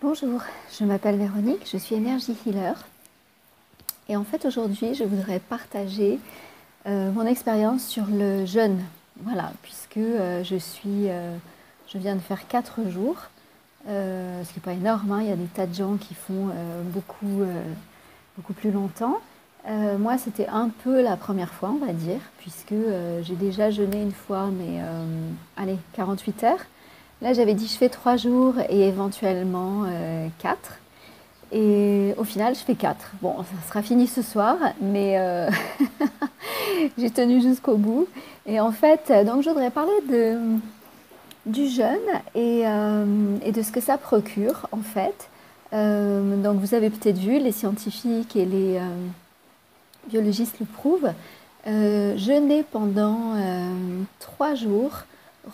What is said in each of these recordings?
Bonjour, je m'appelle Véronique, je suis Energy Healer et en fait aujourd'hui je voudrais partager mon expérience sur le jeûne. Voilà, puisque je viens de faire 4 jours, ce qui n'est pas énorme, hein, il y a des tas de gens qui font beaucoup plus longtemps. Moi c'était un peu la première fois on va dire, puisque j'ai déjà jeûné une fois, mais allez, 48 heures. Là, j'avais dit je fais 3 jours et éventuellement 4. Et au final, je fais 4. Bon, ça sera fini ce soir, mais j'ai tenu jusqu'au bout. Et en fait, donc je voudrais parler du jeûne et de ce que ça procure, en fait. Donc vous avez peut-être vu, les scientifiques et les biologistes le prouvent. Jeûner pendant 3 jours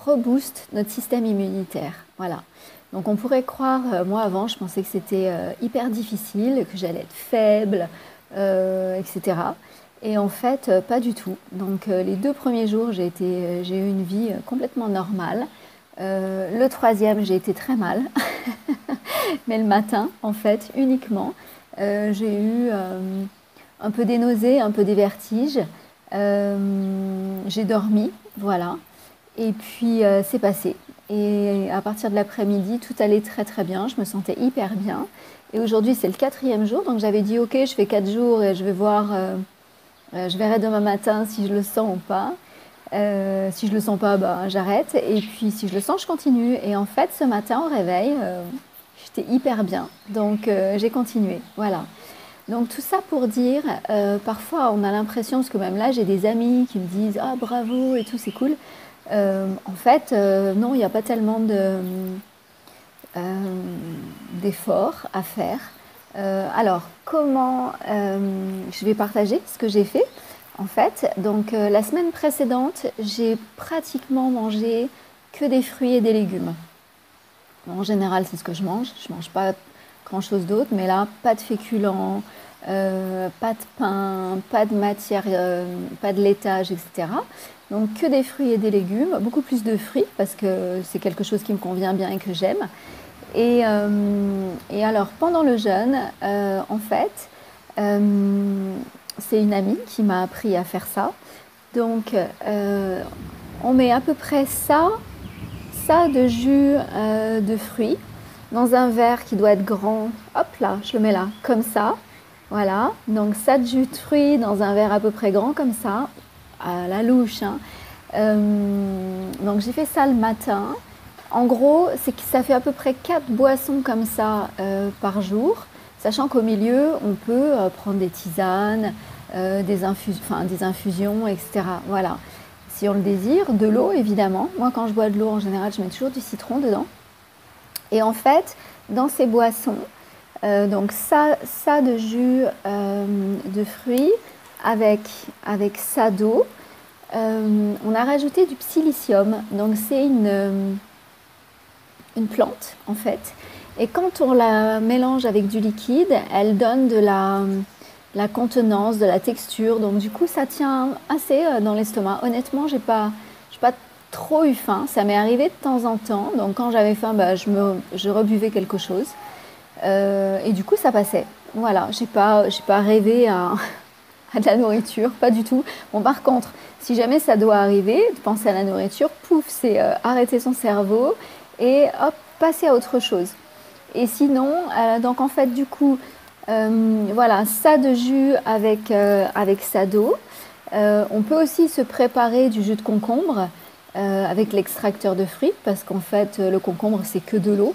rebooste notre système immunitaire. Voilà. Donc on pourrait croire, moi avant je pensais que c'était hyper difficile, que j'allais être faible, etc. Et en fait, pas du tout. Donc les 2 premiers jours, j'ai eu une vie complètement normale. Le troisième, j'ai été très mal, mais le matin, en fait, uniquement, j'ai eu un peu des nausées, un peu des vertiges. J'ai dormi, voilà. Et puis c'est passé. Et à partir de l'après-midi, tout allait très très bien. Je me sentais hyper bien. Et aujourd'hui, c'est le 4e jour. Donc j'avais dit, ok, je fais 4 jours et je vais voir, je verrai demain matin si je le sens ou pas. Si je le sens pas, bah, j'arrête. Et puis si je le sens, je continue. Et en fait, ce matin, au réveil, j'étais hyper bien. Donc j'ai continué. Voilà. Donc tout ça pour dire, parfois on a l'impression, parce que même là j'ai des amis qui me disent ah bravo et tout, c'est cool. En fait, non, il n'y a pas tellement d'efforts à faire. Alors, comment je vais partager ce que j'ai fait en fait. Donc, la semaine précédente, j'ai pratiquement mangé que des fruits et des légumes. Bon, en général, c'est ce que je mange. Je ne mange pas grand-chose d'autre, mais là, pas de féculents, pas de pain, pas de matière, pas de laitage, etc. Donc que des fruits et des légumes, beaucoup plus de fruits parce que c'est quelque chose qui me convient bien et que j'aime. Et alors pendant le jeûne, en fait, c'est une amie qui m'a appris à faire ça. Donc on met à peu près ça de jus de fruits dans un verre qui doit être grand. Hop là, je le mets là, comme ça. Voilà, donc ça de jus de fruits dans un verre à peu près grand comme ça, à la louche, hein. Donc j'ai fait ça le matin. En gros, c'est que ça fait à peu près 4 boissons comme ça par jour, sachant qu'au milieu, on peut prendre des tisanes, des infusions, etc. Voilà, si on le désire, de l'eau évidemment. Moi, quand je bois de l'eau, en général, je mets toujours du citron dedans. Et en fait, dans ces boissons, donc ça de jus de fruits avec ça d'eau. On a rajouté du psilicium, donc c'est une plante en fait. Et quand on la mélange avec du liquide, elle donne de la contenance, de la texture. Donc du coup, ça tient assez dans l'estomac. Honnêtement, j'ai pas trop eu faim. Ça m'est arrivé de temps en temps. Donc quand j'avais faim, bah, je rebuvais quelque chose. Et du coup, ça passait. Voilà, j'ai pas rêvé à de la nourriture, pas du tout. Bon, par contre, si jamais ça doit arriver, de penser à la nourriture, pouf, c'est arrêter son cerveau et hop, passer à autre chose. Et sinon, donc en fait, du coup, voilà, ça de jus avec ça d'eau. On peut aussi se préparer du jus de concombre avec l'extracteur de fruits, parce qu'en fait, le concombre, c'est que de l'eau.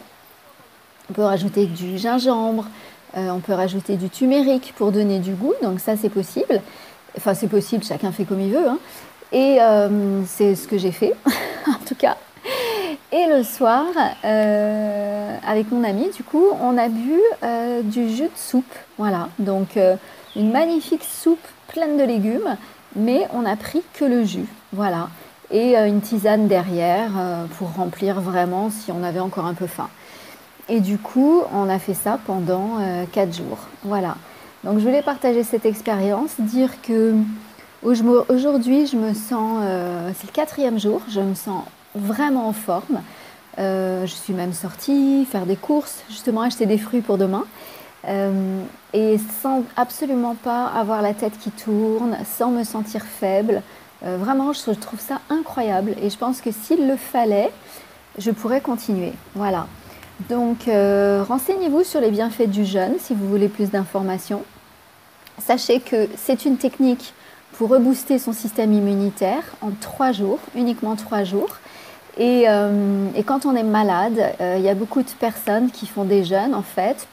On peut rajouter du gingembre, on peut rajouter du turmeric pour donner du goût, donc ça c'est possible. Enfin c'est possible, chacun fait comme il veut, hein. Et c'est ce que j'ai fait, en tout cas. Et le soir, avec mon ami, du coup, on a bu du jus de soupe. Voilà, donc une magnifique soupe pleine de légumes, mais on n'a pris que le jus. Voilà, et une tisane derrière pour remplir vraiment si on avait encore un peu faim. Et du coup, on a fait ça pendant 4 jours. Voilà. Donc, je voulais partager cette expérience, dire que aujourd'hui, je me sens, c'est le 4e jour, je me sens vraiment en forme. Je suis même sortie faire des courses, justement acheter des fruits pour demain. Et sans absolument pas avoir la tête qui tourne, sans me sentir faible. Vraiment, je trouve ça incroyable. Et je pense que s'il le fallait, je pourrais continuer. Voilà. Donc, renseignez-vous sur les bienfaits du jeûne si vous voulez plus d'informations. Sachez que c'est une technique pour rebooster son système immunitaire en 3 jours, uniquement 3 jours. Et quand on est malade, il y a beaucoup de personnes qui font des jeûnes en fait,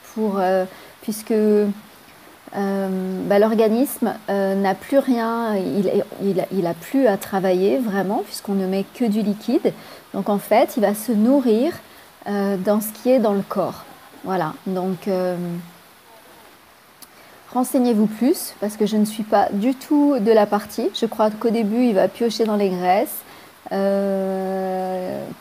puisque l'organisme n'a plus rien, il a plus à travailler vraiment, puisqu'on ne met que du liquide. Donc en fait, il va se nourrir dans ce qui est dans le corps. Voilà, donc renseignez-vous plus, parce que je ne suis pas du tout de la partie. Je crois qu'au début, il va piocher dans les graisses.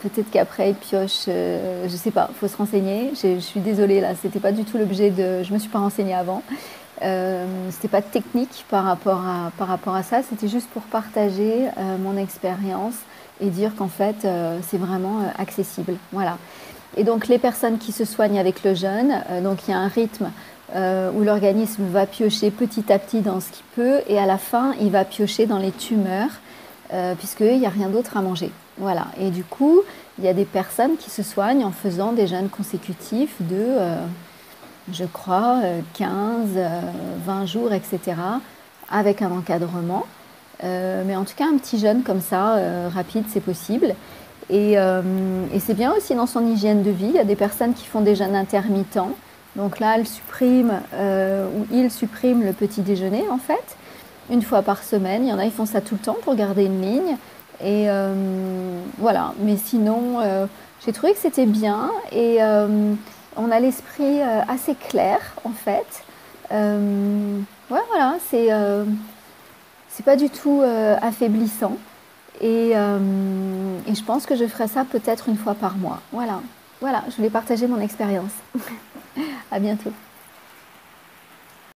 Peut-être qu'après il pioche, je sais pas, faut se renseigner. Je suis désolée là, c'était pas du tout l'objet de. Je me suis pas renseignée avant. C'était pas technique par rapport à ça. C'était juste pour partager mon expérience et dire qu'en fait c'est vraiment accessible. Voilà. Et donc les personnes qui se soignent avec le jeûne, donc il y a un rythme où l'organisme va piocher petit à petit dans ce qu'il peut et à la fin il va piocher dans les tumeurs. Puisqu'il n'y a rien d'autre à manger. Voilà. Et du coup, il y a des personnes qui se soignent en faisant des jeûnes consécutifs de, je crois, 15, 20 jours, etc., avec un encadrement. Mais en tout cas, un petit jeûne comme ça, rapide, c'est possible. Et c'est bien aussi dans son hygiène de vie. Il y a des personnes qui font des jeûnes intermittents. Donc là, elles suppriment, ou ils suppriment le petit déjeuner, en fait. Une fois par semaine, il y en a qui font ça tout le temps pour garder une ligne. Et voilà, mais sinon, j'ai trouvé que c'était bien et on a l'esprit assez clair en fait. Ouais, voilà, c'est pas du tout affaiblissant et je pense que je ferai ça peut-être une fois par mois. Voilà, voilà, je voulais partager mon expérience. À bientôt.